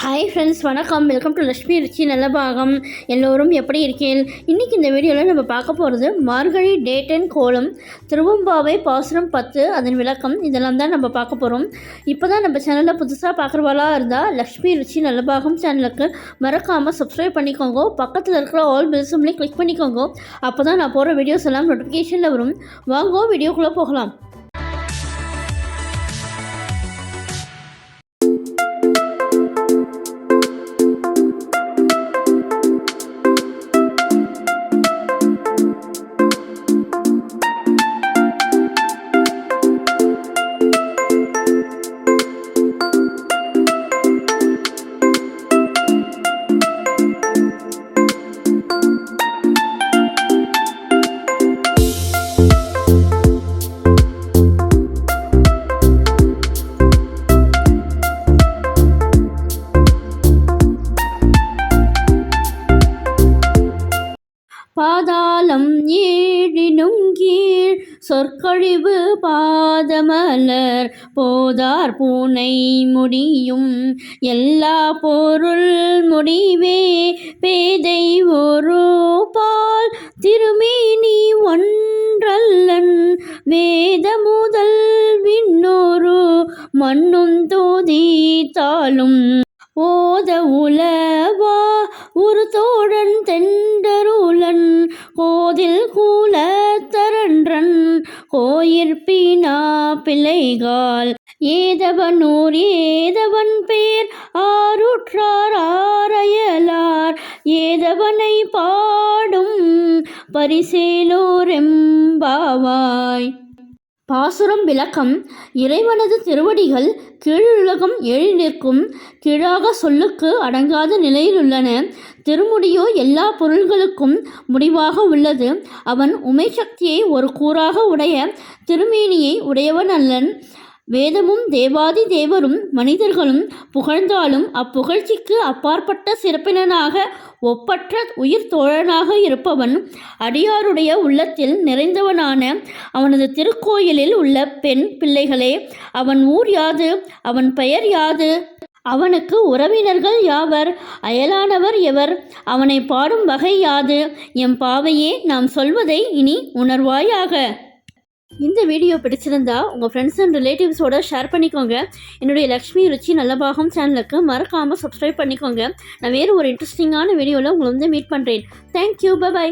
Hi friends, வணக்கம். Welcome to Lakshmi ருச்சி நல்ல பாகம். எல்லோரும் எப்படி இருக்கீங்க? இன்றைக்கி இந்த வீடியோவில் நம்ம பார்க்க போகிறது மார்கழி டே 10 கோலம், திருவம்பாவை பாசுரம் 10 அதன் விளக்கம், இதெல்லாம் தான் நம்ம பார்க்க போகிறோம். இப்போ தான் நம்ம சேனலில் புதுசாக பார்க்குறவாளா இருந்தால் லக்ஷ்மி ருச்சி நல்ல பாகம் சேனலுக்கு மறக்காமல் சப்ஸ்கிரைப் பண்ணிக்கோங்க. பக்கத்தில் இருக்கிற ஆல் பெல் சிம்லையும் கிளிக் பண்ணிக்கோங்க. அப்போ தான் நான் போகிற வீடியோஸ் எல்லாம் நோட்டிஃபிகேஷனில் வரும். வாங்க வீடியோக்குள்ளே போகலாம். பாதாளம் ஏழினும் கீழ் சொற்கழிவு பாதமலர் போதார் பூனை முடியும் எல்லா பொருள் முடிவே பேதை ஒரு பால் திருமேனி ஒன்றல்லன் வேத முதல் விண்ணோரு மண்ணும் தோதித்தாலும் ஓத உலவா ஒரு தோழன் தெண்டருளன் கோதில் கூலத்தரன்றன் கோயிற்பினா பிள்ளைகால் ஏதவனூர் ஏதவன் பேர் ஆருற்றார் ஆரையலார் ஏதவனை பாடும் பரிசேலோரெம்பாவாய். பாசுரம் விளக்கம். இறைவனது திருவடிகள் கீழுலகம் எழி நிற்கும் கீழாக சொல்லுக்கு அடங்காத நிலையிலுள்ளன. திருமுடியோ எல்லா பொருள்களுக்கும் முடிவாக உள்ளது. அவன் உமை சக்தியை ஒரு கூறாக உடைய திருமேனியை உடையவன் அல்லன். வேதமும் தேவாதி தேவரும் மனிதர்களும் புகழ்ந்தாலும் அப்புகழ்ச்சிக்கு அப்பாற்பட்ட சிறப்பினனாக ஒப்பற்ற உயிர் தோழனாக இருப்பவன் அடியாருடைய உள்ளத்தில் நிறைந்தவனான அவனது திருக்கோயிலில் உள்ள பெண் பிள்ளைகளே, அவன் ஊர் யாது? அவன் பெயர் யாது? அவனுக்கு உறவினர்கள் யாவர்? அயலானவர் எவர்? அவனை பாடும் வகை யாது? எம் பாவையே, நாம் சொல்வதை இனி உணர்வாயாக. இந்த வீடியோ பிடிச்சிருந்தா உங்கள் ஃப்ரெண்ட்ஸ் அண்ட் ரிலேட்டிவ்ஸோட ஷேர் பண்ணிக்கோங்க. என்னுடைய லக்ஷ்மி ருச்சி நல்ல பாகம் சேனலுக்கு மறக்காமல் சப்ஸ்கிரைப் பண்ணிக்கோங்க. நான் வேறு ஒரு இன்ட்ரெஸ்டிங்கான வீடியோவில் உங்களை மீட் பண்ணுறேன். Thank you, by.